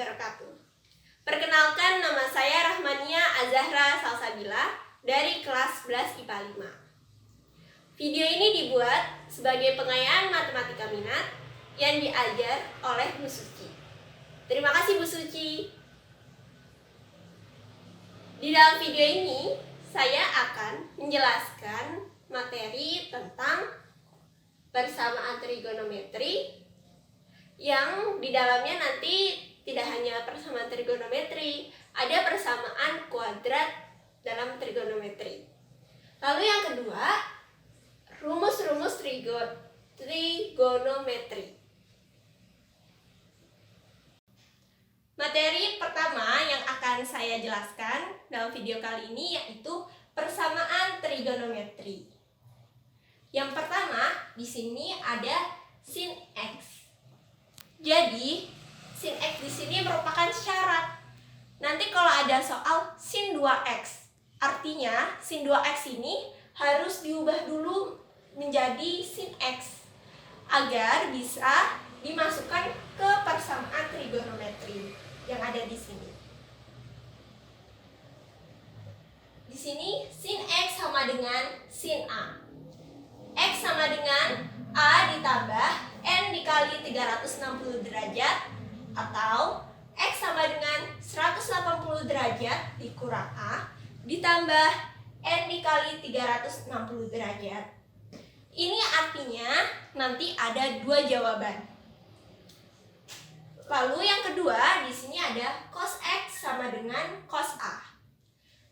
wabarakatuh. Perkenalkan, nama saya Rahmania Azahra Salsabila dari kelas 11 IPA 5. Video ini dibuat sebagai pengayaan matematika minat yang diajar oleh Bu Suci. Terima kasih Bu Suci. Di dalam video ini, saya akan menjelaskan materi tentang persamaan trigonometri yang di dalamnya nanti tidak hanya persamaan trigonometri, ada persamaan kuadrat dalam trigonometri. Lalu yang kedua, rumus-rumus trigonometri. Materi pertama yang akan saya jelaskan dalam video kali ini yaitu persamaan trigonometri. Yang pertama, di sini ada sin X. Jadi, sin X di sini merupakan syarat. Nanti kalau ada soal sin 2X, artinya sin 2X ini harus diubah dulu menjadi sin X agar bisa dimasukkan ke persamaan trigonometri yang ada di sini. Di sini sin X sama dengan sin A. X sama dengan A ditambah N dikali 360 derajat atau X sama dengan 180 derajat dikurang A ditambah N dikali 360 derajat. Ini artinya nanti ada dua jawaban. Lalu yang kedua, di sini ada cos X sama dengan cos A.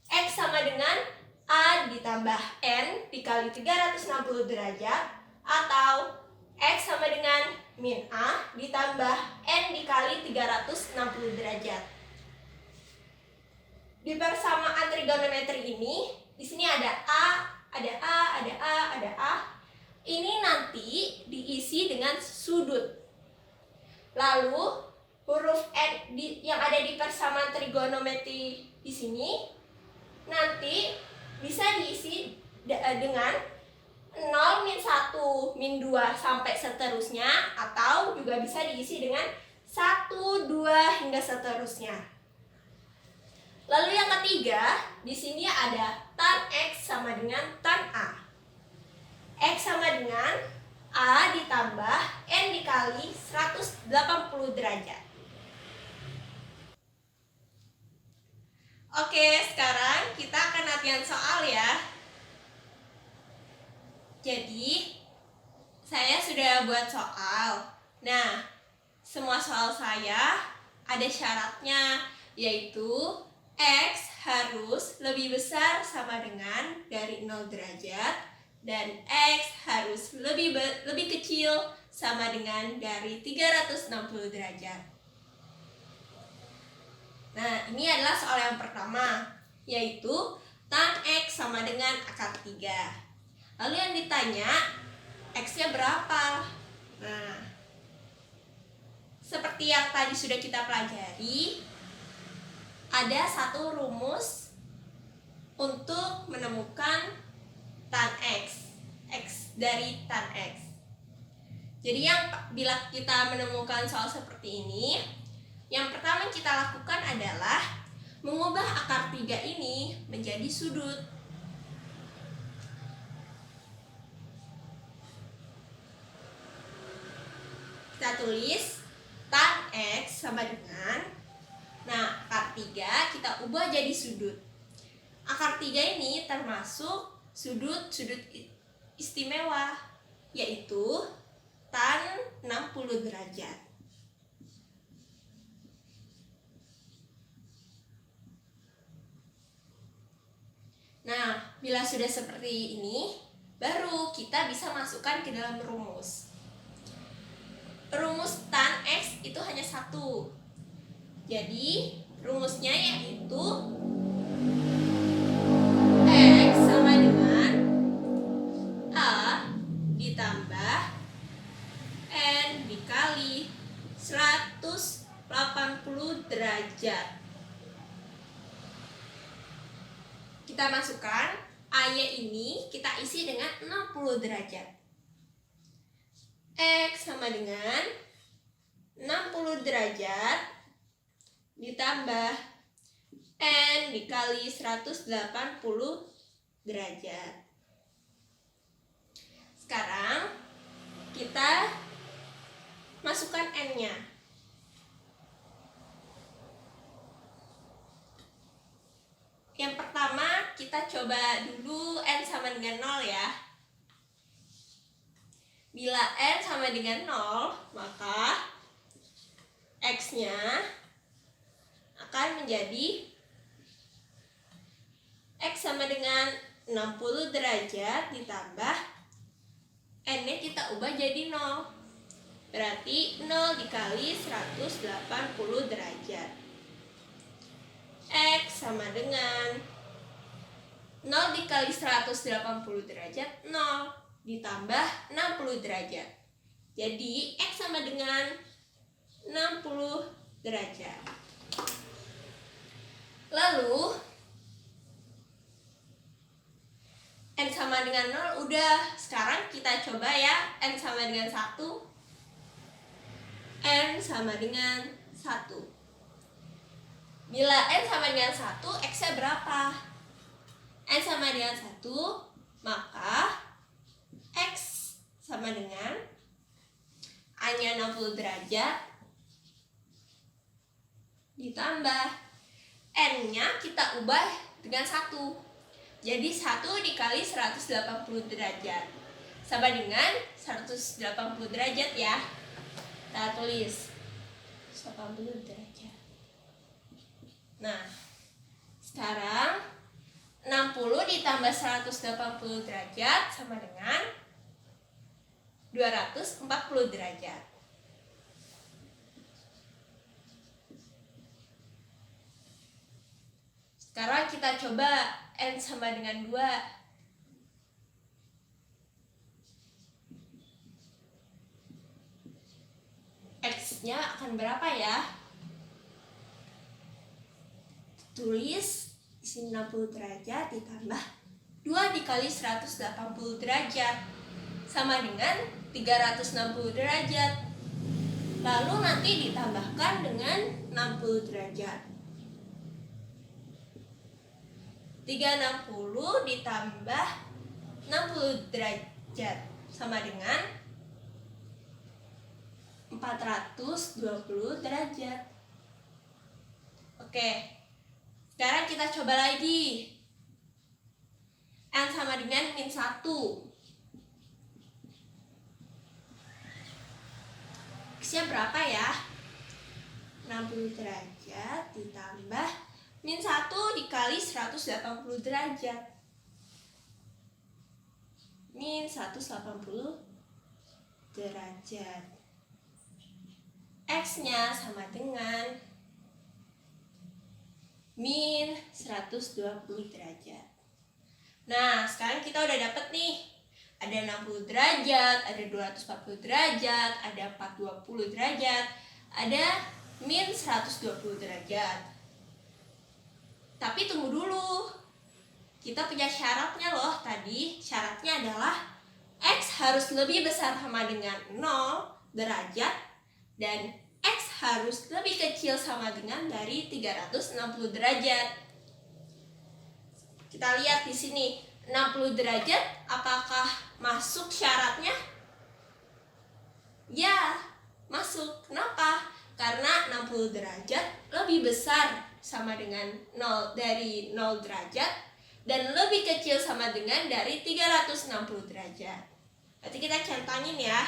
X sama dengan A ditambah N dikali 360 derajat atau X sama dengan min A ditambah N dikali 360 derajat. Di persamaan trigonometri ini, di sini ada A, ada A, ada A, ada A. Ini nanti diisi dengan sudut. Lalu huruf N yang ada di persamaan trigonometri di sini nanti bisa diisi dengan 0, min 1, min 2 sampai seterusnya, atau juga bisa diisi dengan 1, 2 hingga seterusnya. Lalu yang ketiga, di sini ada tan X sama dengan tan A. X sama dengan A ditambah N dikali 180 derajat. Oke, sekarang kita akan latihan soal ya. Jadi, saya sudah buat soal. Nah, semua soal saya ada syaratnya, yaitu X harus lebih besar sama dengan dari 0 derajat dan X harus lebih kecil sama dengan dari 360 derajat. Nah, ini adalah soal yang pertama, yaitu tan X sama dengan akar 3. Lalu yang ditanya, X-nya berapa? Nah, seperti yang tadi sudah kita pelajari, ada satu rumus untuk menemukan tan X, X dari tan X. Jadi bila kita menemukan soal seperti ini, yang pertama yang kita lakukan adalah mengubah akar 3 ini menjadi sudut. Kita tulis tan X sama dengan, nah akar 3 kita ubah jadi sudut. Akar 3 ini termasuk sudut istimewa, yaitu tan 60 derajat. Nah, bila sudah seperti ini, baru kita bisa masukkan ke dalam rumus. Rumus tan X itu hanya satu. Jadi, rumusnya yaitu X sama dengan A ditambah N dikali 180 derajat. Kita masukkan A-nya ini, kita isi dengan 60 derajat. X sama dengan 60 derajat ditambah N dikali 180 derajat. Sekarang kita masukkan N-nya. Yang pertama kita coba dulu N sama dengan 0 ya. Bila N sama dengan 0, maka X-nya akan menjadi X sama dengan 60 derajat ditambah N-nya kita ubah jadi 0. Berarti 0 dikali 180 derajat. X sama dengan 0 dikali 180 derajat 0 ditambah 60 derajat. Jadi X sama dengan 60 derajat. Lalu N sama dengan 0 udah. Sekarang kita coba ya N sama dengan 1. N sama dengan 1. Bila N sama dengan 1, X-nya berapa? N sama dengan 1, maka X sama dengan A-nya 60 derajat ditambah N-nya kita ubah dengan 1. Jadi 1 dikali 180 derajat sama dengan 180 derajat ya. Kita tulis 80 derajat. Nah, sekarang 60 ditambah 180 derajat sama dengan 240 derajat. Sekarang kita coba N sama dengan 2. X-nya akan berapa ya? Tulis di sini 60 derajat ditambah 2 dikali 180 derajat sama dengan 360 derajat. Lalu nanti ditambahkan dengan 60 derajat. 360 ditambah 60 derajat sama dengan 420 derajat. Oke. Sekarang kita coba lagi. N sama dengan min 1. X-nya berapa ya? 60 derajat ditambah min 1 dikali 180 derajat. Min 180 derajat. X-nya sama dengan min 120 derajat. Nah, sekarang kita udah dapet nih. Ada 60 derajat, ada 240 derajat, ada 420 derajat, ada min 120 derajat. Tapi tunggu dulu. Kita punya syaratnya loh tadi. Syaratnya adalah X harus lebih besar sama dengan 0 derajat dan X harus lebih kecil sama dengan dari 360 derajat. Kita lihat di sini 60 derajat apakah masuk syaratnya? Ya, masuk. Kenapa? Karena 60 derajat lebih besar sama dengan 0 dari 0 derajat dan lebih kecil sama dengan dari 360 derajat. Berarti kita contohin ya.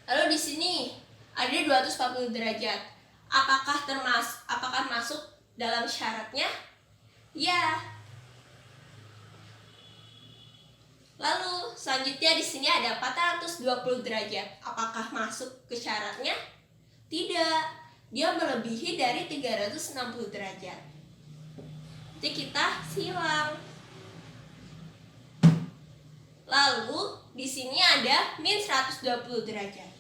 Lalu di sini ada 240 derajat. Apakah masuk dalam syaratnya? Ya. Lalu selanjutnya di sini ada 420 derajat. Apakah masuk ke syaratnya? Tidak. Dia melebihi dari 360 derajat. Jadi kita silang. Lalu di sini ada min 120 derajat.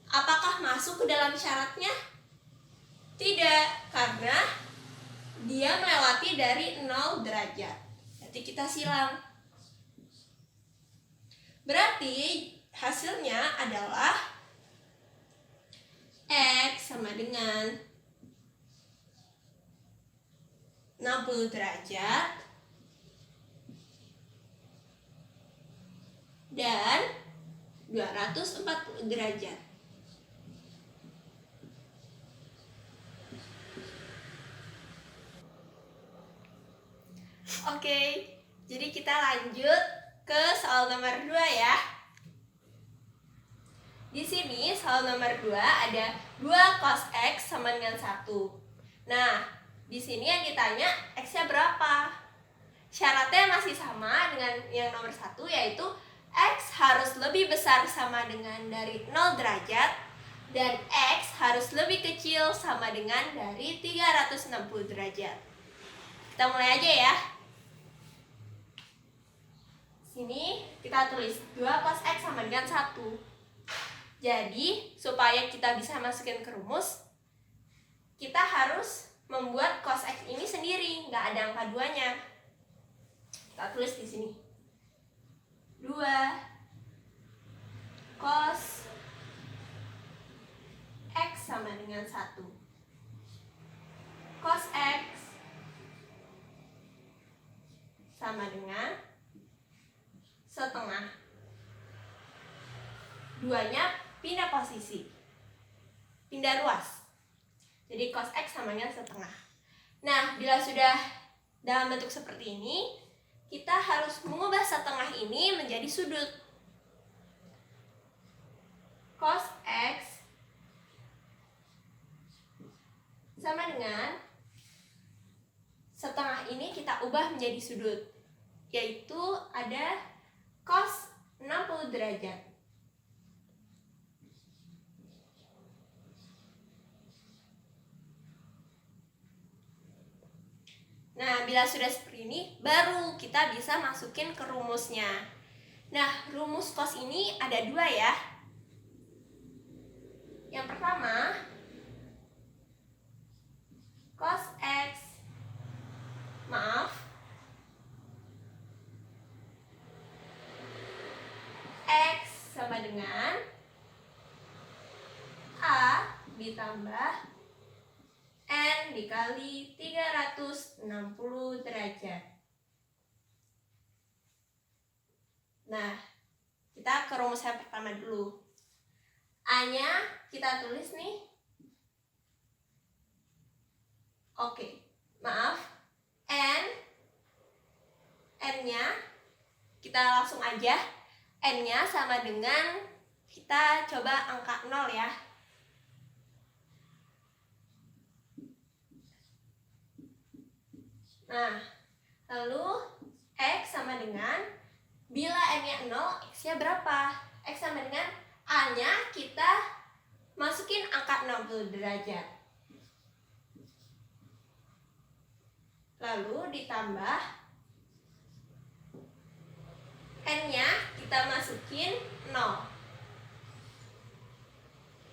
Apakah masuk ke dalam syaratnya? Tidak, karena dia melewati dari 0 derajat. Jadi kita silang. Berarti hasilnya adalah X sama dengan 60 derajat dan 240 derajat. Oke, jadi kita lanjut ke soal nomor 2 ya. Di sini soal nomor 2 ada 2 cos X sama dengan 1. Nah, di sini yang ditanya X-nya berapa? Syaratnya masih sama dengan yang nomor 1, yaitu X harus lebih besar sama dengan dari 0 derajat dan X harus lebih kecil sama dengan dari 360 derajat. Kita mulai aja ya. Sini kita tulis 2 cos X sama dengan 1. Jadi, supaya kita bisa masukin ke rumus, kita harus membuat cos X ini sendiri, nggak ada angka 2-nya. Kita tulis di sini. 2 cos X sama dengan 1. Cos X sama dengan setengah. 2-nya pindah posisi, pindah ruas. Jadi cos X sama dengan setengah. Nah, bila sudah dalam bentuk seperti ini, kita harus mengubah setengah ini menjadi sudut. Cos X sama dengan setengah ini kita ubah menjadi sudut, yaitu ada cos 60 derajat. Nah, bila sudah seperti ini, baru kita bisa masukin ke rumusnya. Nah, rumus cos ini ada 2 ya. Yang pertama, cos X, X sama dengan A ditambah N dikali 360 derajat. Nah, kita ke rumus yang pertama dulu. A-nya kita tulis nih. Oke, maaf. N-nya kita langsung aja. N-nya sama dengan, kita coba angka 0 ya. Nah, lalu X sama dengan, bila N-nya 0, X-nya berapa? X sama dengan A-nya kita masukin angka 60 derajat. Lalu ditambah N-nya kita masukin 0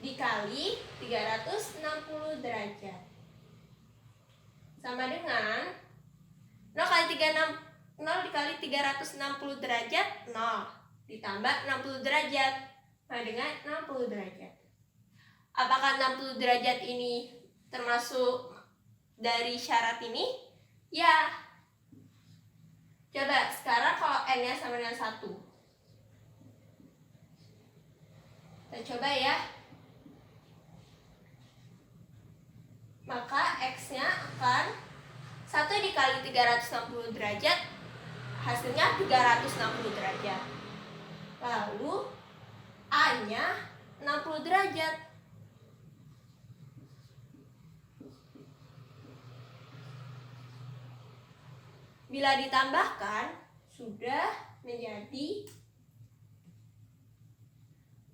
dikali 360 derajat. Sama dengan 0 dikali 360 derajat, 0 ditambah 60 derajat. Nah, dengan 60 derajat. Apakah 60 derajat ini termasuk dari syarat ini? Ya. Coba sekarang kalau N-nya sama dengan 1. Kita coba ya. Maka X-nya akan 1 dikali 360 derajat, hasilnya 360 derajat. Lalu A-nya 60 derajat. Bila ditambahkan, sudah menjadi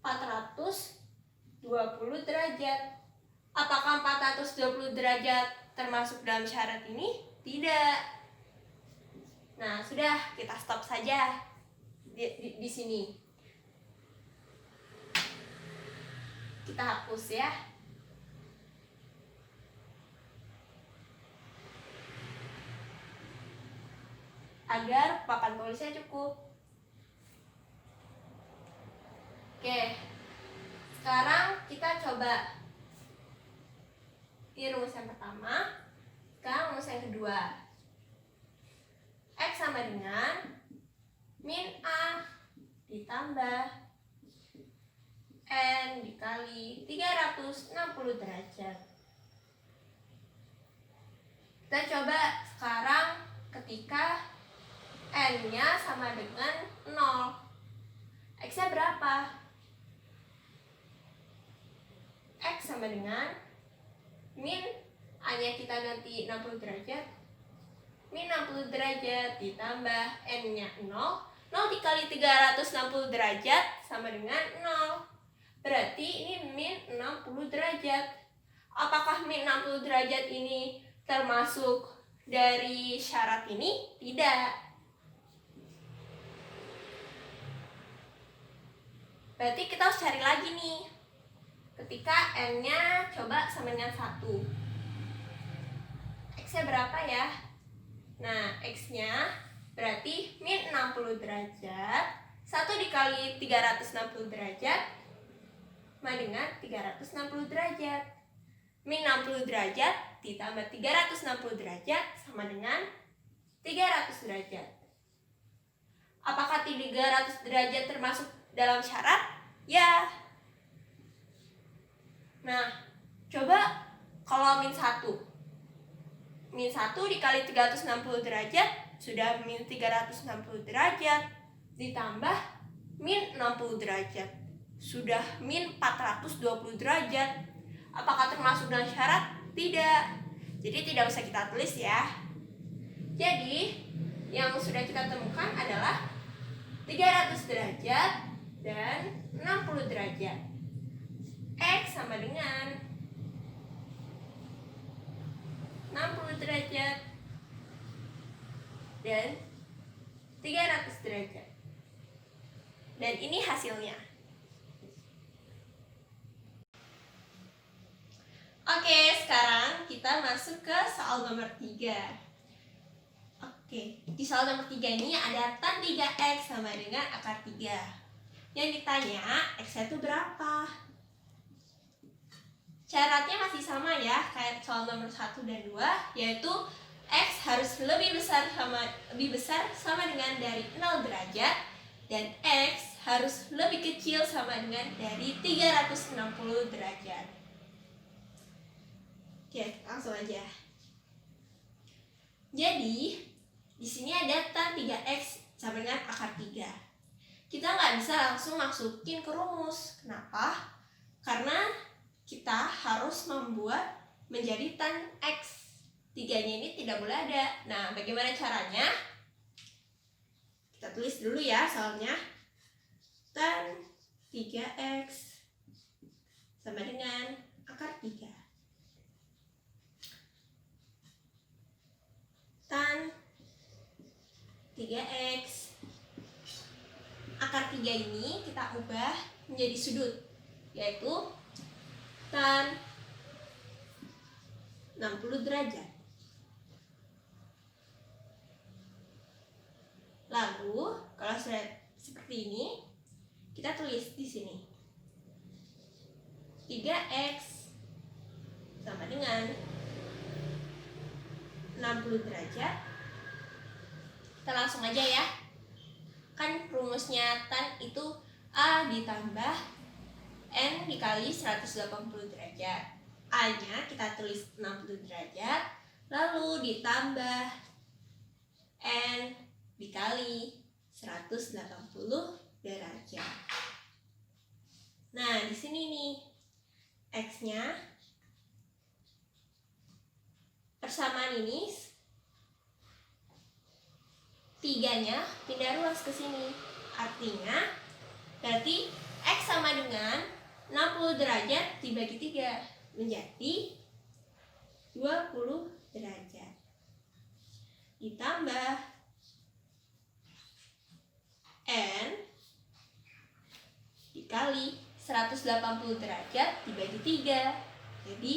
420 derajat. Apakah 420 derajat termasuk dalam syarat ini? Tidak. Nah, sudah, kita stop saja di sini. Kita hapus ya. Agar papan tulisnya cukup. Oke. Sekarang kita coba Ini rumus yang pertama. Sekarang rumus yang kedua. X sama dengan min A ditambah N dikali 360 derajat. Kita coba sekarang ketika N-nya sama dengan 0. X-nya berapa? X sama dengan min A-nya kita ganti 60 derajat. Min 60 derajat ditambah N-nya 0. 0 dikali 360 derajat sama dengan 0. Berarti ini min 60 derajat. Apakah min 60 derajat ini termasuk dari syarat ini? Tidak. Berarti kita harus cari lagi nih. Ketika N-nya coba sama dengan 1. X-nya berapa ya? Nah, X-nya berarti min 60 derajat. 1 dikali 360 derajat sama dengan 360 derajat. Min 60 derajat ditambah 360 derajat sama dengan 300 derajat. Apakah 300 derajat termasuk dalam syarat? Ya. Nah, coba kalau min 1. Min 1 dikali 360 derajat sudah min 360 derajat ditambah min 60 derajat sudah min 420 derajat. Apakah termasuk dalam syarat? Tidak. Jadi tidak usah kita tulis ya. Jadi yang sudah kita temukan adalah 300 derajat dan 60 derajat. X sama dengan 60 derajat dan 300 derajat. Dan ini hasilnya. Oke, sekarang kita masuk ke soal nomor 3. Oke, di soal nomor 3 ini ada tan 3x sama dengan akar 3. Yang ditanya, x-nya itu berapa? Syaratnya masih sama ya, kayak soal nomor 1 dan 2, yaitu x harus lebih besar sama dengan dari 0 derajat dan x harus lebih kecil sama dengan dari 360 derajat. Oke, langsung aja. Jadi, di sini ada tan 3x sama dengan akar 3. Kita nggak bisa langsung masukin ke rumus. Kenapa? Karena kita harus membuat menjadi tan x. 3-nya ini tidak boleh ada. Nah, bagaimana caranya? Kita tulis dulu ya soalnya. Tan 3x sama dengan akar 3. Tan 3x akar 3 ini kita ubah menjadi sudut, yaitu tan 60 derajat. Lalu kalau sudah seperti ini, kita tulis di sini 3x sama dengan 60 derajat. Kita langsung aja ya. Kan rumusnya tan itu A ditambah N dikali 180 derajat. A-nya kita tulis 60 derajat, lalu ditambah N dikali 180 derajat. Nah, di sini nih X-nya persamaan ini 3-nya pindah ruas ke sini. Artinya berarti X sama dengan 60 derajat dibagi 3 menjadi 20 derajat. Ditambah N dikali 180 derajat dibagi 3 jadi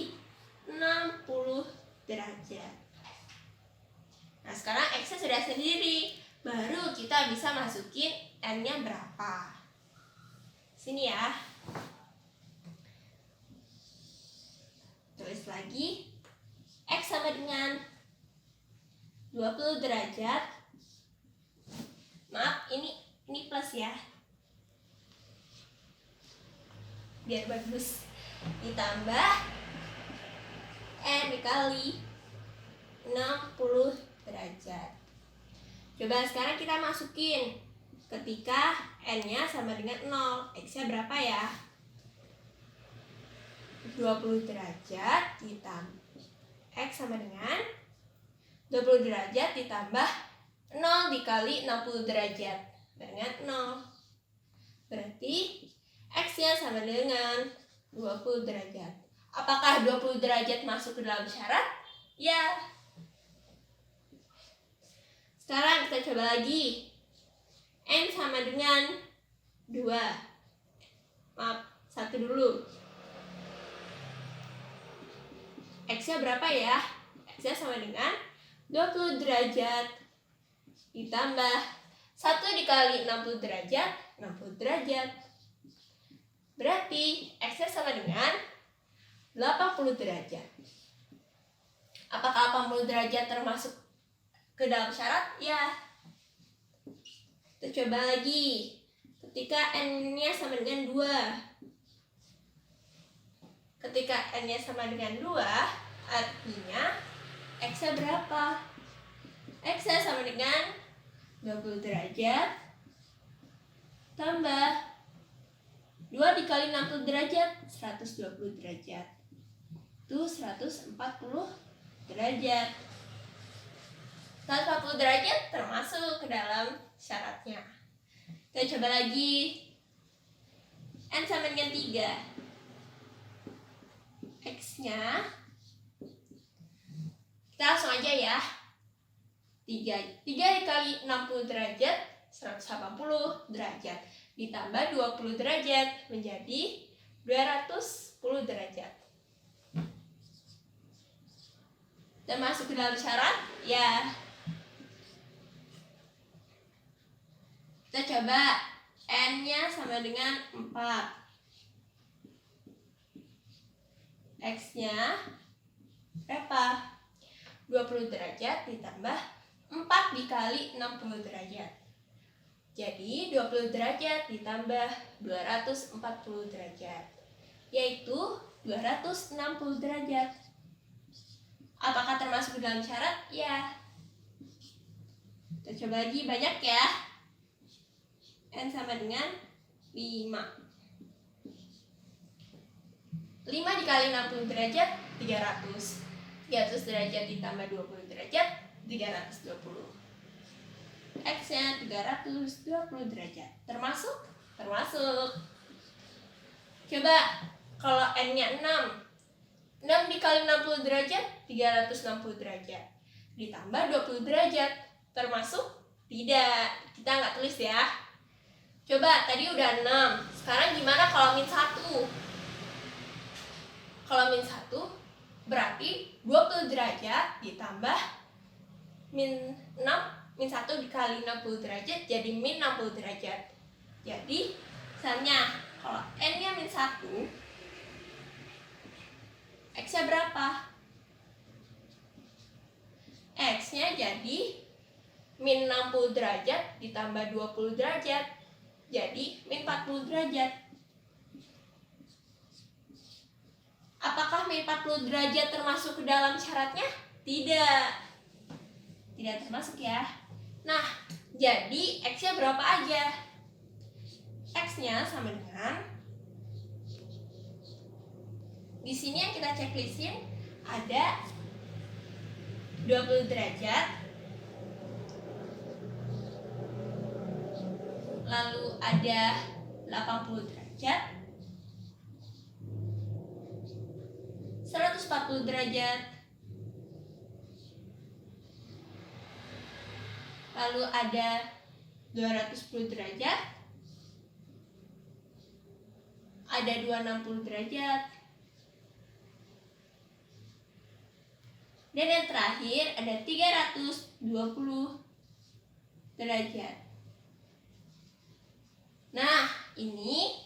60 derajat. Nah, sekarang X-nya sudah sendiri. Baru kita bisa masukin N-nya berapa. Sini ya. Tulis lagi sama dengan 20 derajat. Maaf, ini plus ya. Biar bagus. Ditambah N dikali 60 derajat. Coba sekarang kita masukin. Ketika N-nya sama dengan 0, X-nya berapa ya? 20 derajat ditambah X sama dengan 20 derajat ditambah 0 dikali 60 derajat dengan 0. Berarti X-nya sama dengan 20 derajat. Apakah 20 derajat masuk ke dalam syarat? Ya. Sekarang kita coba lagi. N sama dengan 2. Maaf, 1 dulu. X-nya berapa ya? X-nya sama dengan 20 derajat ditambah 1 dikali 60 derajat, 60 derajat. Berarti X-nya sama dengan 80 derajat. Apakah 80 derajat termasuk ke dalam syarat? Ya. Kita coba lagi. Ketika N-nya sama dengan 2. Ketika N-nya sama dengan 2, artinya X-nya berapa? X-nya sama dengan 20 derajat tambah 2 dikali 60 derajat, 120 derajat. Itu 140 derajat. 140 derajat termasuk ke dalam syaratnya. Kita coba lagi. N sama dengan 3. X-nya kita langsung aja ya. 3 dikali 60 derajat 180 derajat ditambah 20 derajat menjadi 210 derajat. Dan masuk ke dalam syarat? Ya. Kita coba N-nya sama dengan 4. X-nya berapa? 20 derajat ditambah 4 dikali 60 derajat. Jadi 20 derajat ditambah 240 derajat, yaitu 260 derajat. Apakah termasuk dalam syarat? Ya. Kita coba lagi, banyak ya. N sama dengan 5. 5 dikali 60 derajat 300. 300 derajat ditambah 20 derajat 320. X-nya 320 derajat. Termasuk? Termasuk. Coba kalau N-nya 6. 6 dikali 60 derajat 360 derajat. Ditambah 20 derajat. Termasuk? Tidak. Kita nggak tulis ya. Coba tadi udah 6. Sekarang gimana kalau min 1? Kalau min 1 berarti 20 derajat ditambah min 6, min 1 dikali 60 derajat jadi min 60 derajat. Jadi misalnya kalau N-nya min 1, X-nya berapa? X-nya jadi min 60 derajat ditambah 20 derajat jadi min 40 derajat. Apakah min 40 derajat termasuk ke dalam syaratnya? Tidak. Tidak termasuk ya. Nah, jadi X-nya berapa aja? X-nya sama dengan, di sini yang kita checklistin ada 20 derajat, lalu ada 80 derajat, 140 derajat, lalu ada 210 derajat, ada 260 derajat, dan yang terakhir ada 320 derajat. Nah, ini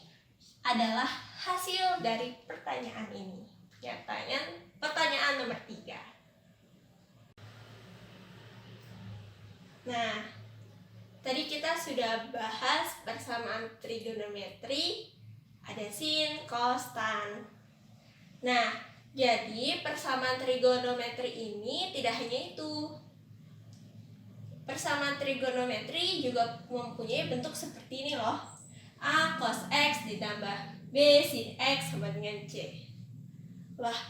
adalah hasil dari pertanyaan ini. Ya, pertanyaan nomor 3. Nah, tadi kita sudah bahas persamaan trigonometri, ada sin, cos, tan. Nah, jadi persamaan trigonometri ini tidak hanya itu. Persamaan trigonometri juga mempunyai bentuk seperti ini loh. A cos X ditambah B sin X sama dengan C. Wah,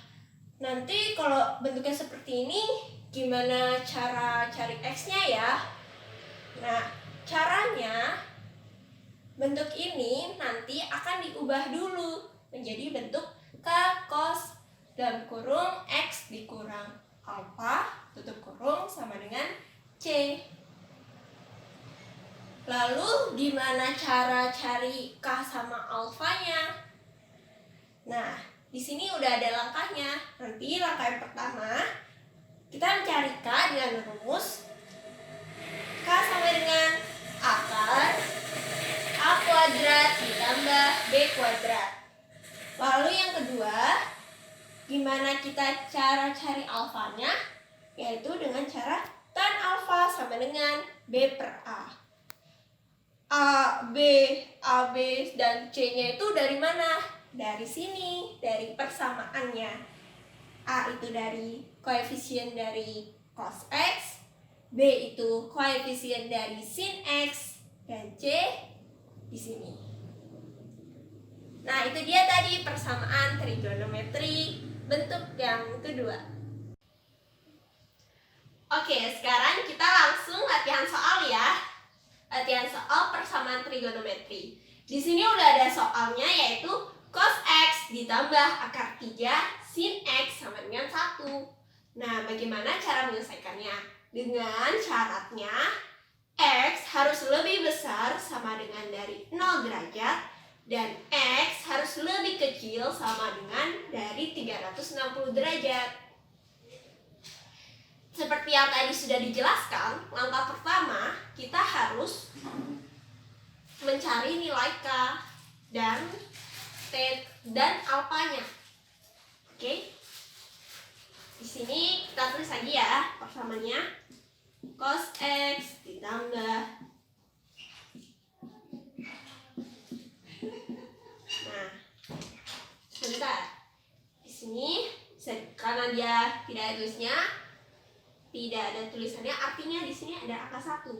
nanti kalau bentuknya seperti ini, gimana cara cari X-nya ya? Nah, caranya bentuk ini nanti akan diubah dulu menjadi bentuk K cos dalam kurung X dikurang alfa tutup kurung sama dengan C. Lalu gimana cara cari K sama alfanya? Nah, di sini udah ada langkahnya. Nanti langkah yang pertama, kita mencari K dengan rumus K sama dengan akar A kuadrat ditambah B kuadrat. Lalu yang kedua, gimana kita cara cari alfanya? Yaitu dengan cara tan alfa sama dengan B per A. A, B, dan C-nya itu dari mana? Dari sini, dari persamaannya. A itu dari koefisien dari cos X, B itu koefisien dari sin X, dan C di sini. Nah, itu dia tadi persamaan trigonometri bentuk yang kedua. Oke, sekarang kita langsung latihan soal ya. Latihan soal persamaan trigonometri. Di sini udah ada soalnya, yaitu cos X ditambah akar 3 sin X sama dengan 1. Nah, bagaimana cara menyelesaikannya? Dengan syaratnya X harus lebih besar sama dengan dari 0 derajat dan X harus lebih kecil sama dengan dari 360 derajat. Seperti yang tadi sudah dijelaskan, langkah pertama kita harus mencari nilai K dan T dan alfanya. Oke. Di sini kita tulis lagi ya persamaannya. Cos X ditambah, nah, sebentar. Di sini karena dia tidak ada tulisnya, tidak ada tulisannya, artinya di sini ada angka 1.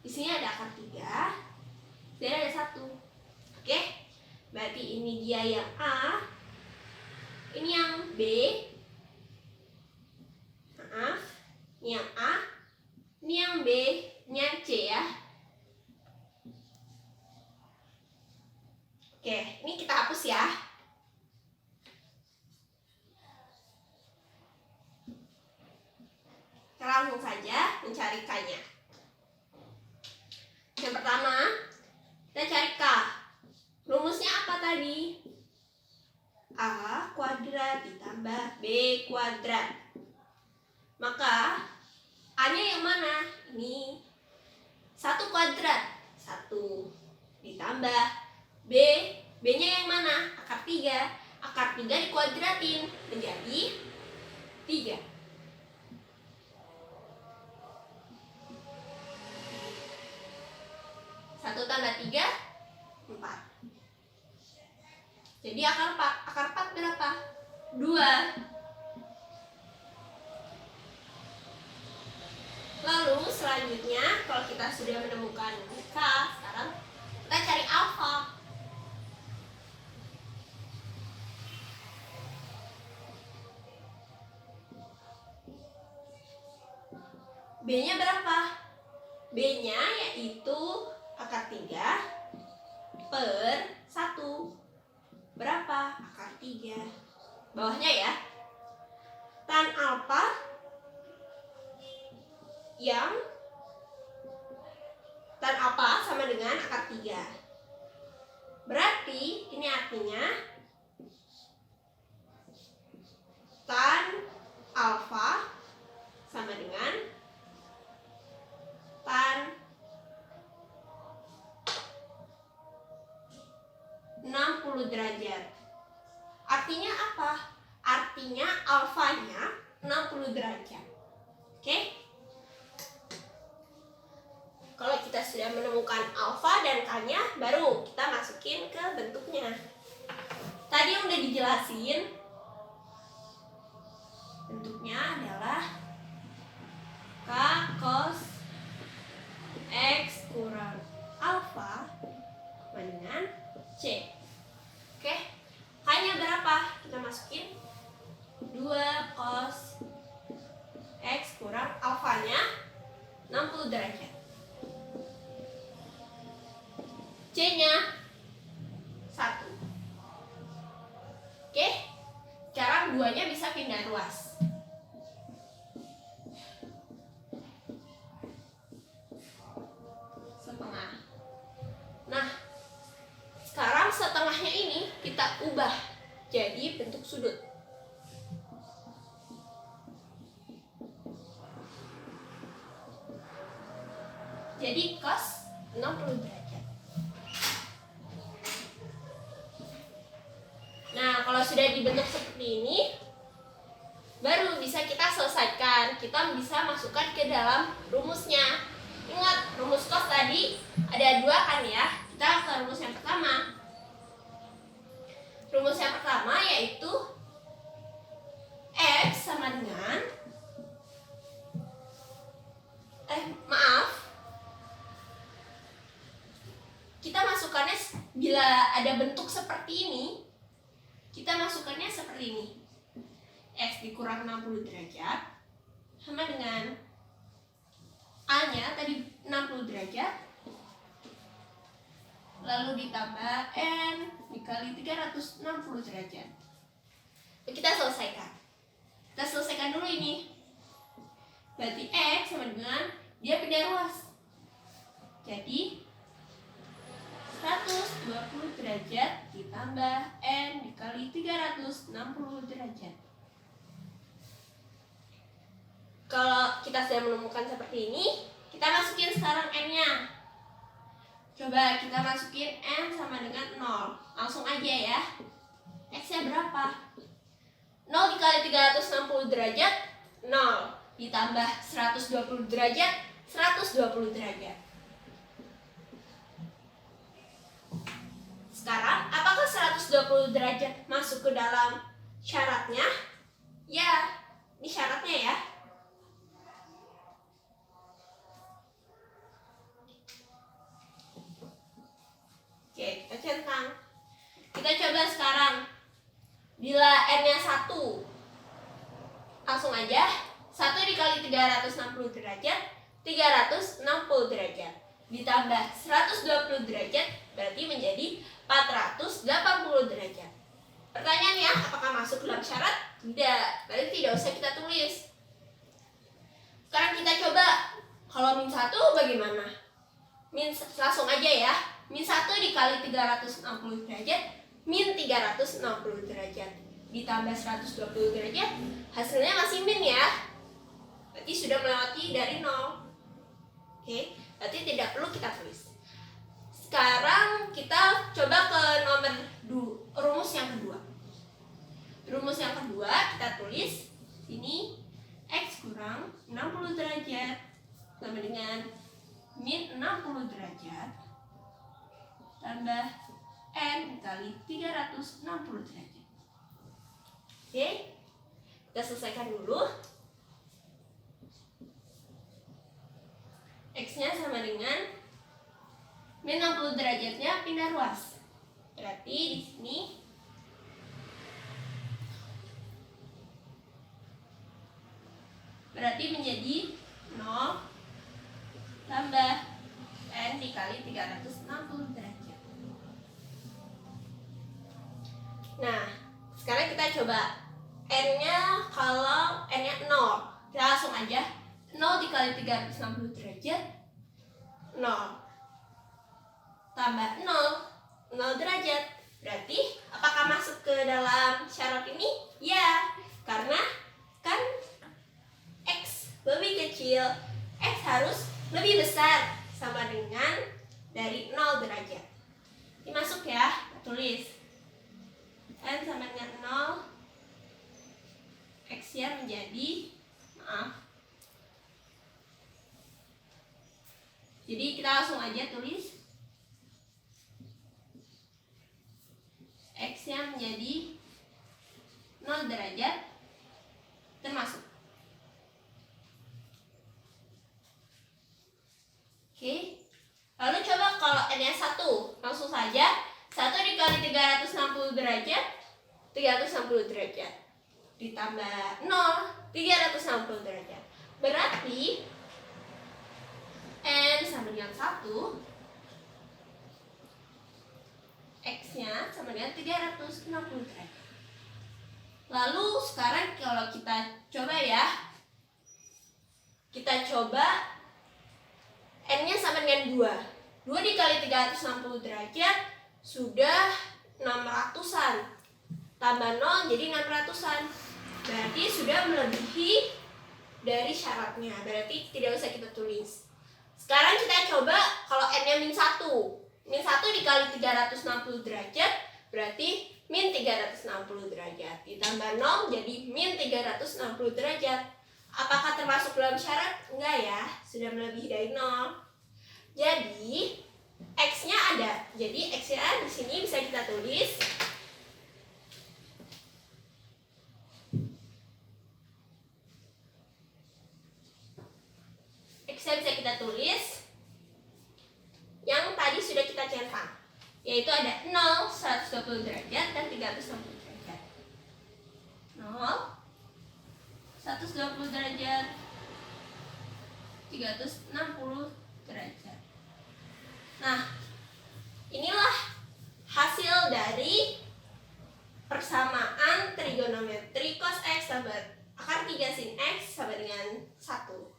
Di sini ada akar 3, dan ada 1. Oke? Berarti ini dia yang A, ini yang B. Maaf, ini yang A, ini yang B, ini yang C ya. Oke, ini kita hapus ya. Kita langsung saja mencari K-nya. Yang pertama, kita cari K. Rumusnya apa tadi? A kuadrat ditambah B kuadrat. Maka A-nya yang mana? Ini 1 kuadrat. 1 ditambah B. B-nya yang mana? Akar 3. Akar 3 dikuadratin menjadi 3. 1 tambah 3, 4. Jadi akar 4 berapa? 2. Lalu selanjutnya, kalau kita sudah menemukan K, sekarang kita cari alfa. B-nya berapa? B-nya yaitu akar 3 per 1. Berapa? Akar 3. Bawahnya ya. Tan alfa yang tan alfa sama dengan akar 3. Berarti ini artinya tan alfa sama dengan tan 60 derajat. Artinya apa? Artinya alfanya 60 derajat. Oke? Kalau kita sudah menemukan alfa dan k-nya, baru kita masukin ke bentuknya. Tadi udah dijelasin, bentuknya adalah k cos x kurang alfa sama dengan c. Oke, k-nya berapa? Kita masukin 2 cos x kurang alfanya 60 derajat. C-nya 1. Oke, sekarang 2-nya bisa pindah ruas. Setengah. Nah, sekarang setengahnya ini kita ubah jadi bentuk sudut. Jadi cos 60 derajat. Nah, kalau sudah dibentuk seperti ini, baru bisa kita selesaikan. Kita bisa masukkan ke dalam rumusnya. Ingat, rumus cos tadi ada 2 kan ya. Kita ke rumus yang pertama. Rumus yang pertama yaitu X sama dengan kita masukkannya bila ada bentuk seperti ini, kita masukkannya seperti ini. X dikurang 60 derajat sama dengan A-nya tadi 60 derajat, lalu ditambah N dikali 360 derajat. Kita selesaikan. Kita selesaikan dulu ini. Berarti X sama dengan dia pindah ruas. Jadi 120 derajat ditambah N dikali 360 derajat. Kalau kita sudah menemukan seperti ini, kita masukin sekarang N-nya. Coba kita masukin N sama dengan 0. Langsung aja ya. X-nya berapa? 0 dikali 360 derajat, 0. Ditambah 120 derajat, 120 derajat. Sekarang, apakah 120 derajat masuk ke dalam syaratnya? Ya, ini syaratnya ya. Oke, kita centang. Kita coba sekarang. Bila N-nya 1, langsung aja. 1 dikali 360 derajat, 360 derajat. Ditambah 120 derajat, berarti menjadi 480 derajat. Pertanyaannya, apakah masuk dalam syarat? Tidak, berarti tidak usah kita tulis. Sekarang kita coba. Kalau min 1 bagaimana? Langsung aja ya. Min 1 dikali 360 derajat, min 360 derajat. Ditambah 120 derajat, hasilnya masih min ya. Berarti sudah melewati dari 0. Oke, berarti tidak perlu kita tulis. Sekarang kita coba ke nomor rumus yang kedua. Rumus yang kedua kita tulis sini X kurang 60 derajat sama dengan min 60 derajat tambah N dikali 360 derajat. Oke, kita selesaikan dulu. X-nya sama dengan min 60 derajatnya pindah ruas. Berarti di sini berarti menjadi 0 tambah N dikali 360 derajat. Nah, sekarang kita coba N-nya, kalau N-nya 0, kita langsung aja 0 dikali 360 derajat, 0 tambah 0 derajat. Berarti apakah masuk ke dalam syarat ini? Ya, karena kan X lebih kecil, X harus lebih besar sama dengan dari 0 derajat. Ini masuk ya, tulis N sama dengan 0, X-nya menjadi jadi aja tulis X-nya menjadi 0 derajat termasuk. Oke. Lalu coba kalau N-nya 1, langsung saja 1 dikali 360 derajat, 360 derajat. Ditambah 0, 360 derajat. Berarti N sama dengan 1, X-nya sama dengan 360 derajat. Lalu sekarang kalau kita coba ya, kita coba N-nya sama dengan 2. 2 dikali 360 derajat sudah 600-an. Tambah 0 jadi 600-an. Berarti sudah melebihi dari syaratnya. Berarti tidak usah kita tulis. Sekarang kita coba kalau N-nya min 1. Min 1 dikali 360 derajat berarti min 360 derajat. Ditambah 0 jadi min 360 derajat. Apakah termasuk dalam syarat? Enggak ya, sudah melebihi dari 0. Jadi X-nya ada. Jadi X-nya di sini bisa kita tulis X-nya bisa kita tulis yang tadi sudah kita centang, yaitu ada 0, 120 derajat dan 360 derajat. 0, 120 derajat, 360 derajat. Nah, inilah hasil dari persamaan trigonometri cos X sama akar 3 sin X sama dengan 1.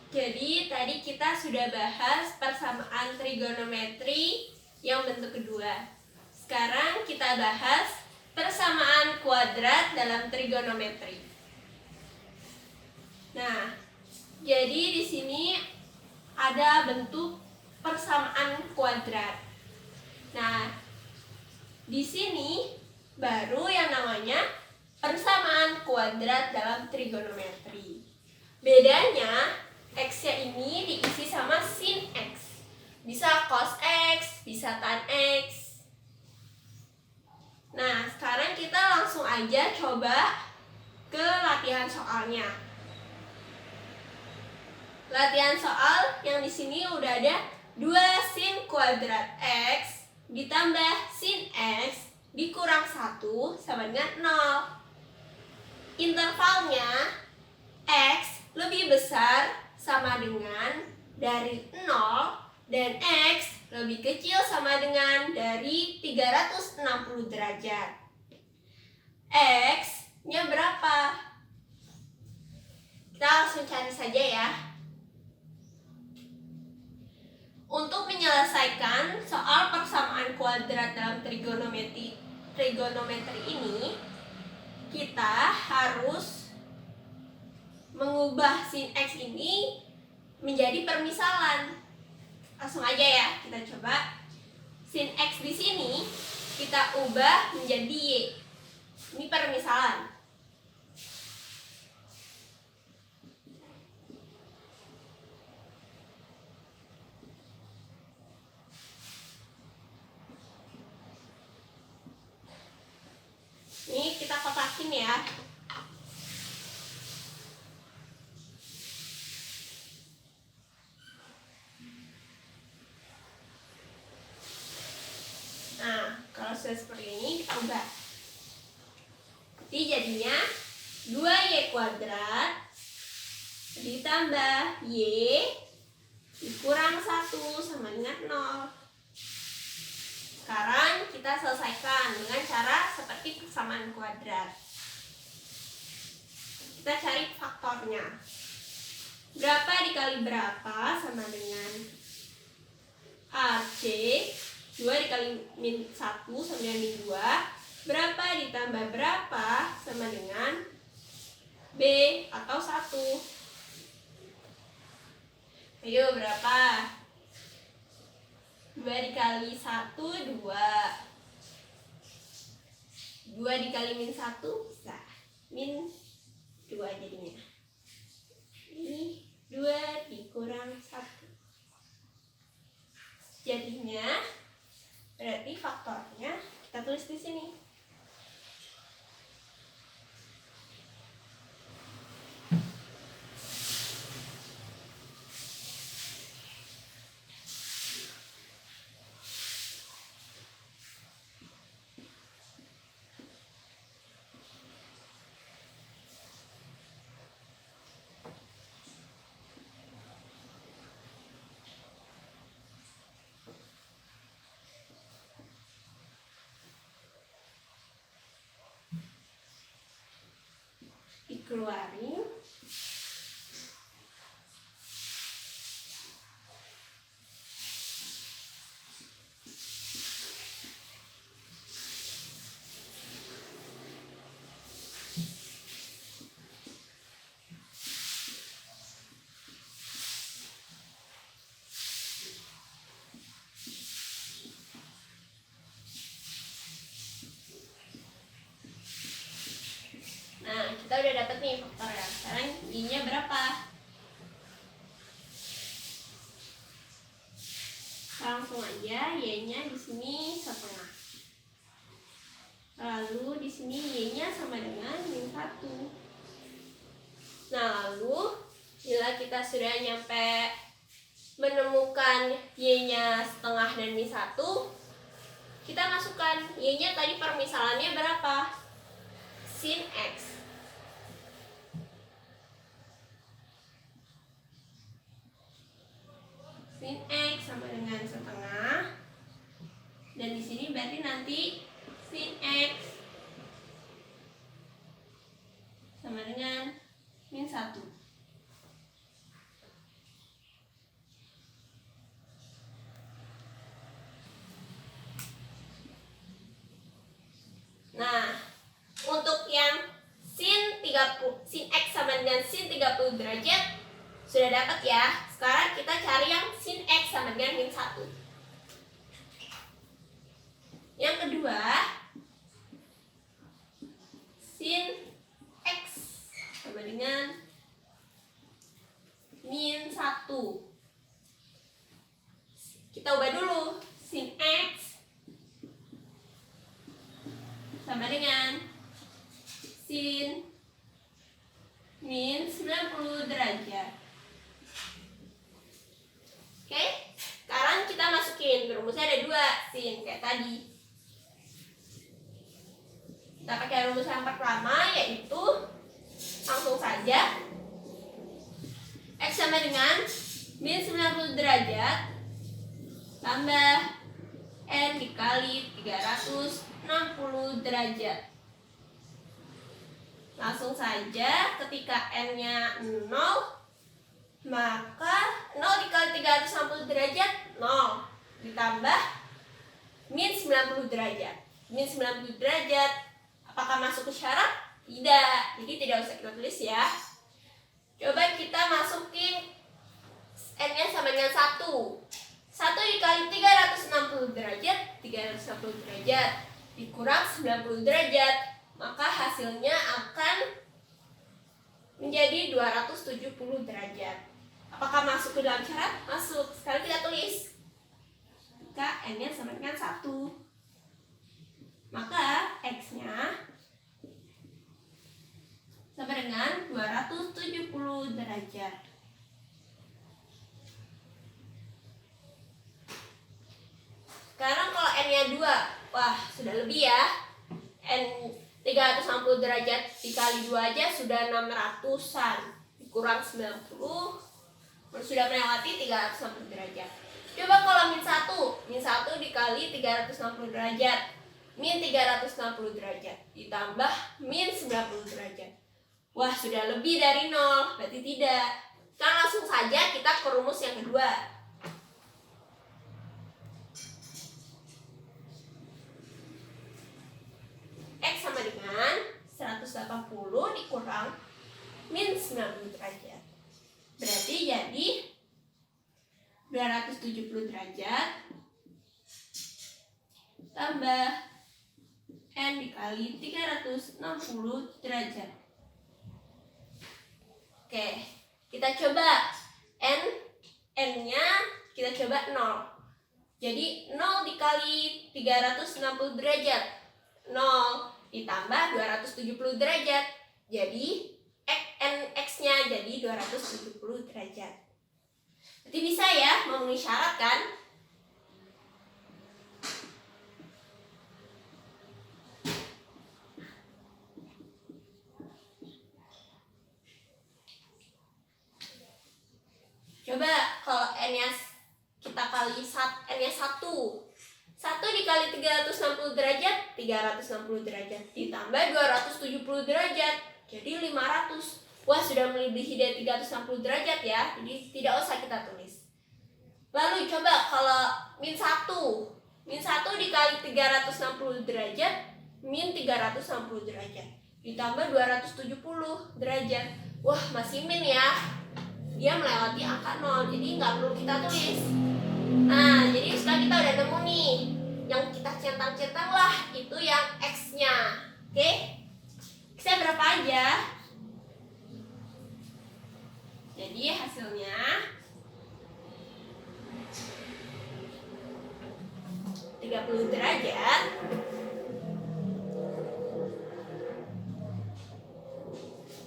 Jadi tadi kita sudah bahas persamaan trigonometri yang bentuk kedua. Sekarang kita bahas persamaan kuadrat dalam trigonometri. Nah, jadi di sini ada bentuk persamaan kuadrat. Nah, di sini baru yang namanya persamaan kuadrat dalam trigonometri. Bedanya X-nya ini diisi sama sin X. Bisa cos X, bisa tan X. Nah, sekarang kita langsung aja coba ke latihan soalnya. Latihan soal yang di sini udah ada 2 sin kuadrat X ditambah sin X dikurang 1 sama dengan 0. Intervalnya X lebih besar sama dengan dari 0 dan X lebih kecil sama dengan dari 360 derajat. X-nya berapa? Kita langsung cari saja ya. Untuk menyelesaikan soal persamaan kuadrat dalam trigonometri ini, kita harus mengubah sin X ini menjadi permisalan. Langsung aja ya, kita coba. Sin X di sini kita ubah menjadi Y. Ini permisalan. Ini kita kotakin ya. Nah, kalau sudah seperti ini kita ubah. Jadi jadinya 2Y kuadrat ditambah Y dikurang 1 sama dengan 0. Sekarang kita selesaikan dengan cara seperti persamaan kuadrat. Kita cari faktornya. Berapa dikali berapa sama dengan AC. 2 dikali min 1 sama dengan min 2. Berapa ditambah berapa sama dengan B atau 1. Ayo berapa? 2 dikali 1, 2. 2 dikali min 1 bisa min 2 jadinya. Ini 2 dikurang 1. Jadinya berarti faktornya kita tulis di sini. Dikeluarin. Nah, kita udah dapet nih faktornya. Sekarang Y-nya berapa? Langsung aja, Y-nya di sini 1/2. Lalu di sini Y-nya sama dengan -1. Nah, lalu bila kita sudah nyampe menemukan Y-nya setengah dan -1, kita masukkan Y-nya tadi permisalannya berapa? Sin X. Sin X sama dengan setengah. Dan di sini berarti nanti sin X sama dengan -1. Nah, untuk yang sin X sama dengan sin 30 derajat sudah dapat ya. Sekarang kita cari yang sin X sama dengan -1. Yang kedua, sin X sama dengan -1. Kita ubah dulu. Sin X sama dengan sin -90 derajat. Oke, sekarang kita masukin. Rumusnya ada 2, sin kayak tadi. Kita pakai rumus yang pertama, yaitu langsung saja X sama dengan -90 derajat tambah N dikali 360 derajat. Langsung saja, ketika N-nya 0, maka 0 dikali 360 derajat 0 ditambah -90 derajat. -90 derajat apakah masuk ke syarat? Tidak, jadi tidak usah kita tulis ya. Coba kita masukin N-nya sama dengan 1. 1 dikali 360 derajat, 360 derajat dikurang 90 derajat, maka hasilnya akan menjadi 270 derajat. Apakah masuk ke dalam syarat? Masuk. Sekarang kita tulis. Jika N-nya sama dengan 1, maka X-nya sama dengan 270 derajat. Sekarang kalau N-nya 2, wah sudah lebih ya. N 360 derajat dikali 2 aja sudah 600-an. Dikurang 90, sudah melewati 360 derajat. Coba kalau -1 dikali 360 derajat, -360 derajat ditambah -90 derajat. Wah, sudah lebih dari 0, berarti tidak. Sekarang langsung saja kita ke rumus yang kedua. X sama dengan 180 dikurang -90 derajat. Berarti jadi 270 derajat tambah N dikali 360 derajat. Oke, Kita coba n-nya kita coba 0. Jadi 0 dikali 360 derajat, 0 ditambah 270 derajat. Jadi nx-nya jadi 270 derajat. Berarti bisa ya memenuhi syarat kan? Coba kalau n-nya kita kali n-nya 1. 1 dikali 360 derajat, 360 derajat. Ditambah 270 derajat, jadi 500. Wah, sudah melebihi dari 360 derajat ya. Jadi tidak usah kita tulis. Lalu coba kalau min 1. Min 1 dikali 360 derajat, min 360 derajat. Ditambah 270 derajat. Wah, masih min ya. Dia melewati angka 0, jadi nggak perlu kita tulis. Nah, jadi sekarang kita udah nemu nih. Yang kita centang-centang lah, itu yang X-nya. Oke? X-nya berapa aja? Jadi hasilnya 30 derajat.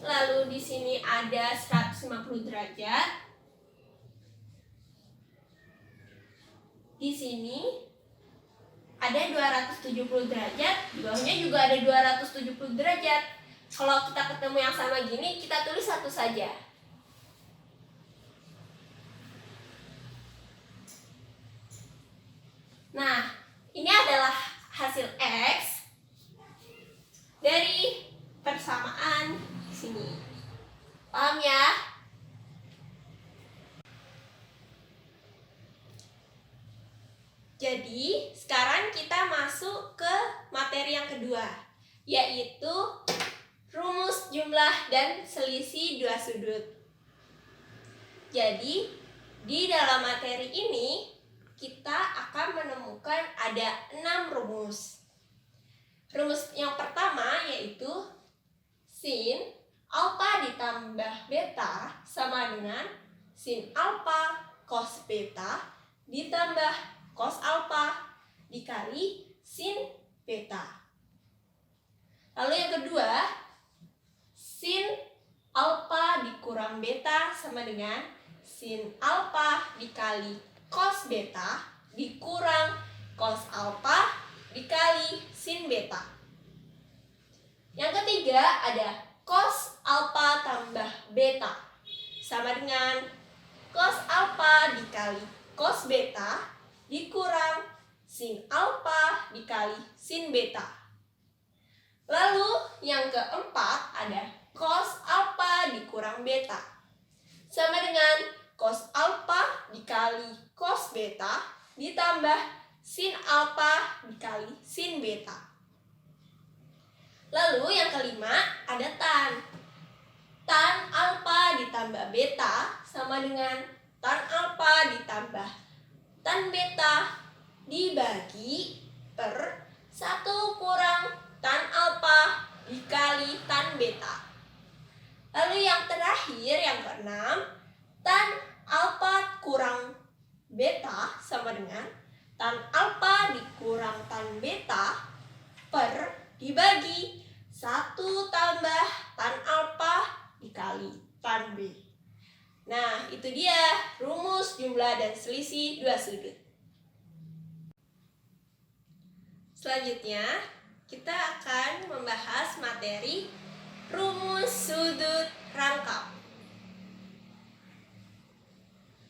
Lalu di sini ada 150 derajat. Di sini ada 270 derajat, di bawahnya juga ada 270 derajat. Kalau kita ketemu yang sama gini, kita tulis satu saja. Nah, ini adalah hasil X dari persamaan di sini. Paham ya? Jadi, sekarang kita masuk ke materi yang kedua, yaitu rumus jumlah dan selisih dua sudut. Jadi, di dalam materi ini kita akan menemukan ada 6 rumus. Rumus yang pertama yaitu sin alfa ditambah beta sama dengan sin alfa cos beta ditambah cos alfa dikali sin beta. Lalu yang kedua, sin alfa dikurang beta sama dengan sin alfa dikali cos beta dikurang cos alfa dikali sin beta. Yang ketiga ada cos alfa tambah beta sama dengan cos alfa dikali cos beta dikurang sin alfa dikali sin beta. Lalu yang keempat ada cos alfa dikurang beta sama dengan cos alfa dikali cos beta ditambah sin alfa dikali sin beta. Lalu yang kelima ada tan. Tan alfa ditambah beta sama dengan tan alfa ditambah tan beta dibagi per 1 kurang tan alfa dikali tan beta. Lalu yang terakhir yang keenam, tan alfa kurang beta sama dengan tan alfa dikurang tan beta per dibagi 1 tambah tan alfa dikali tan B. Nah, itu dia rumus jumlah dan selisih dua sudut. Selanjutnya, kita akan membahas materi rumus sudut rangkap.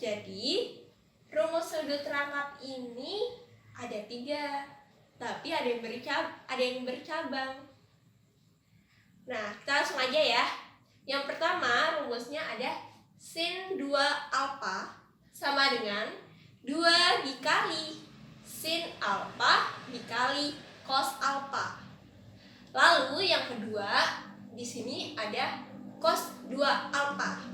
Jadi, rumus sudut rangkap ini ada 3, tapi ada yang bercabang. Nah, kita langsung aja ya. Yang pertama, rumusnya ada sin 2 alfa sama dengan 2 dikali sin alfa dikali cos alfa. Lalu yang kedua, di sini ada cos 2 alfa.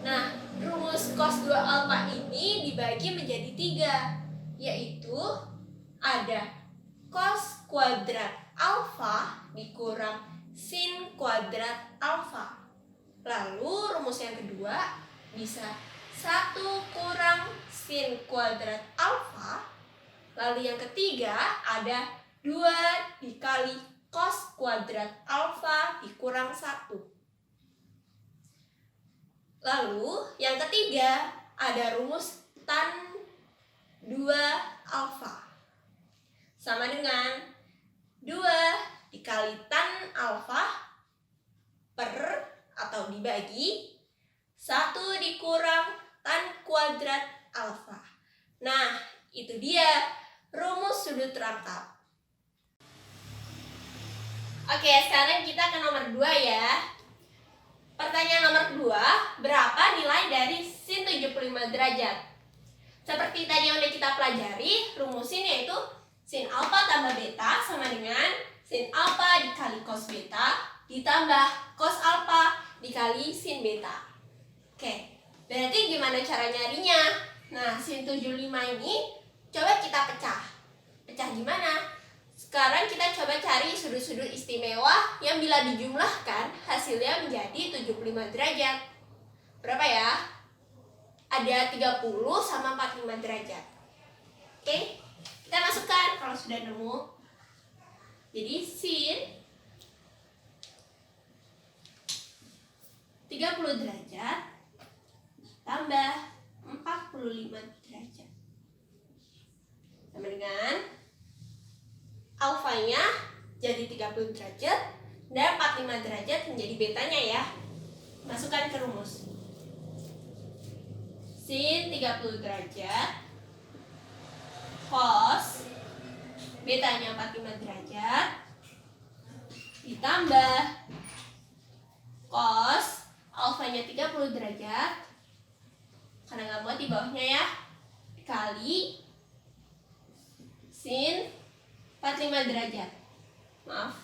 Nah, rumus cos 2 alfa ini dibagi menjadi 3, yaitu ada cos kuadrat alfa dikurang sin kuadrat alfa. Lalu rumus yang kedua bisa 1 kurang sin kuadrat alfa. Lalu yang ketiga ada 2 dikali cos kuadrat alfa dikurang 1. Lalu yang ketiga ada rumus tan 2 alfa. Sama dengan 2 dikali tan alfa per atau dibagi 1 dikurang tan kuadrat alfa. Nah, itu dia rumus sudut rangkap. Oke, sekarang kita ke nomor 2 ya. Pertanyaan nomor 2, berapa nilai dari sin 75 derajat? Seperti tadi yang udah kita pelajari, rumus sin yaitu sin alfa tambah beta sama dengan sin alfa dikali cos beta ditambah cos alfa dikali sin beta. Oke, berarti gimana cara nyarinya? Nah, sin 75 ini coba kita pecah. Pecah gimana? Sekarang kita coba cari sudut-sudut istimewa yang bila dijumlahkan hasilnya menjadi 75 derajat. Berapa ya? Ada 30 sama 45 derajat. Oke, kita masukkan kalau sudah nemu. Jadi sin 30 derajat tambah 45 derajat sama dengan alfanya jadi 30 derajat dan 45 derajat menjadi betanya ya. Masukkan ke rumus. Sin 30 derajat cos betanya 45 derajat ditambah cos alfanya 30 derajat karena nggak muat di bawahnya ya, kali sin 45 derajat. Maaf.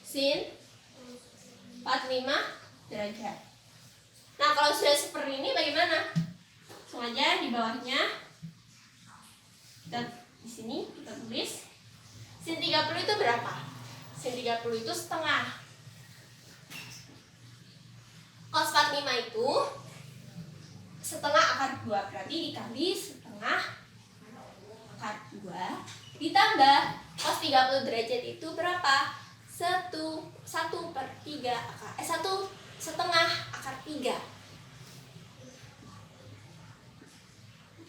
Sin 45 derajat. Nah, kalau sudah seperti ini bagaimana? Langsung aja di bawahnya kita di sini kita tulis sin 30 itu berapa? Sin 30 itu setengah. Cos 45 itu setengah akar 2, berarti dikali setengah akar 2 ditambah cos 30 derajat itu berapa? 1 per 3 akar 1 setengah akar 3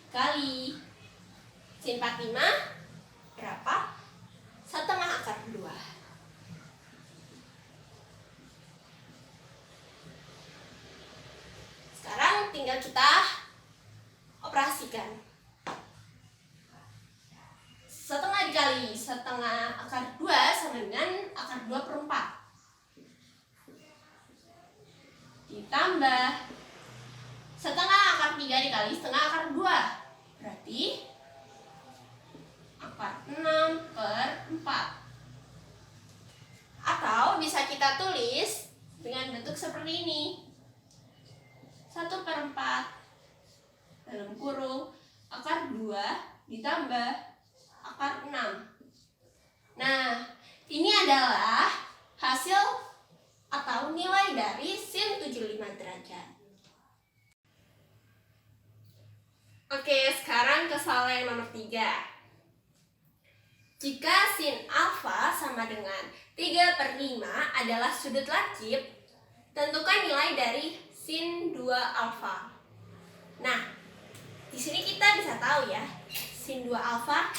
kali sin 45 berapa? Setengah akar 2. Sekarang tinggal kita operasikan. Setengah dikali setengah akar 2 sama dengan akar 2 per 4 ditambah setengah akar 3 dikali setengah akar 2 berarti akar 6 per 4. Atau bisa kita tulis dengan bentuk seperti ini, 1 per 4 dalam kurung akar 2 ditambah akar 6. Nah, ini adalah hasil atau nilai dari sin 75 derajat. Oke, sekarang ke soal yang nomor 3. Jika sin alfa sama dengan 3 per 5 adalah sudut lancip, tentukan nilai dari sin 2 alfa. Nah, di sini kita bisa tahu ya, sin 2 alfa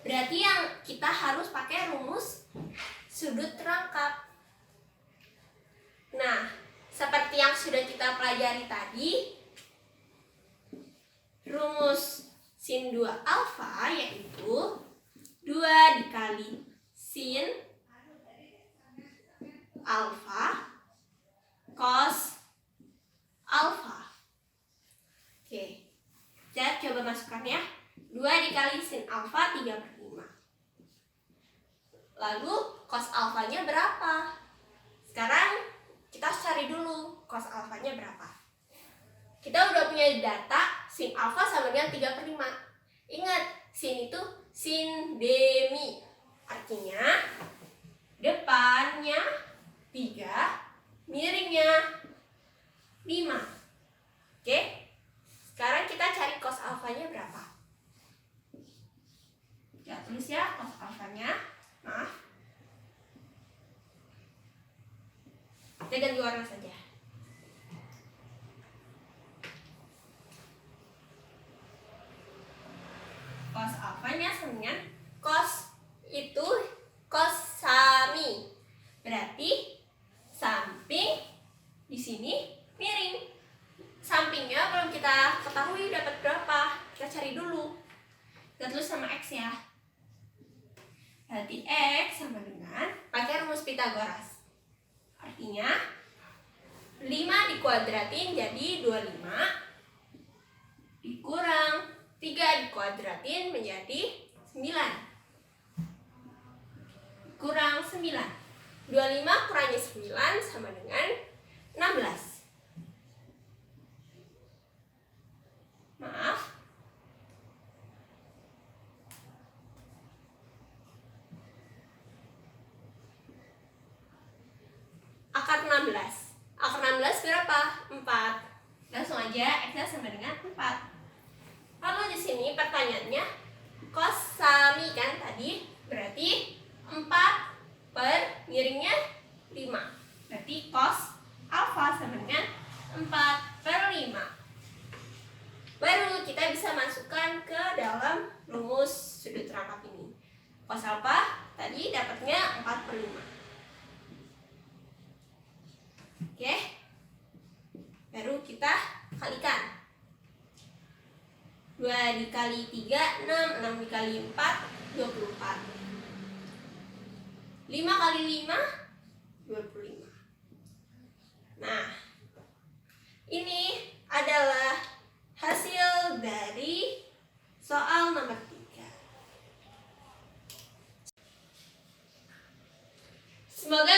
berarti yang kita harus pakai rumus sudut rangkap. Nah, seperti yang sudah kita pelajari tadi, rumus sin 2 alfa yaitu 2 dikali sin alfa cos alfa. Oke, kita coba masukkan ya. 2 dikali sin alfa 3 per 5. Lalu cos alfanya berapa? Sekarang kita cari dulu cos alfanya berapa. Kita udah punya data sin alfa sama dengan 3 per 5. Ingat, sin itu sin demi. Artinya Depannya 3, miringnya 5. Oke? Sekarang kita cari cos alfanya berapa? Ya, tulis ya cos alfanya. Maaf. Kita ganti warna saja. Cos alfanya sama dengan cos itu cos sami. Berarti samping di sini miring. Sampingnya belum kita ketahui dapat berapa. Kita cari dulu. Kita tulis sama X ya. Berarti X sama dengan pakai rumus Pitagoras. Artinya 5 dikuadratin jadi 25 dikurang 3 dikuadratin menjadi 9. Kurang 9. 25 kurangi 9 sama dengan 16. Maaf. Akar 16. Akar 16 berapa? 4. Langsung aja X-nya sama dengan 4. Lalu di sini pertanyaannya cos sami kan tadi, berarti 4 per miringnya 5. Berarti cos alfa sama dengan 4 per 5. Baru kita bisa masukkan ke dalam rumus sudut rangkap ini. Cos alfa tadi dapatnya 4 per 5. Oke. Baru kita kalikan. 2 dikali 3, 6. 6 dikali 4, 24. 5 kali 5, 25. Nah, ini adalah hasil dari soal nomor 3. Semoga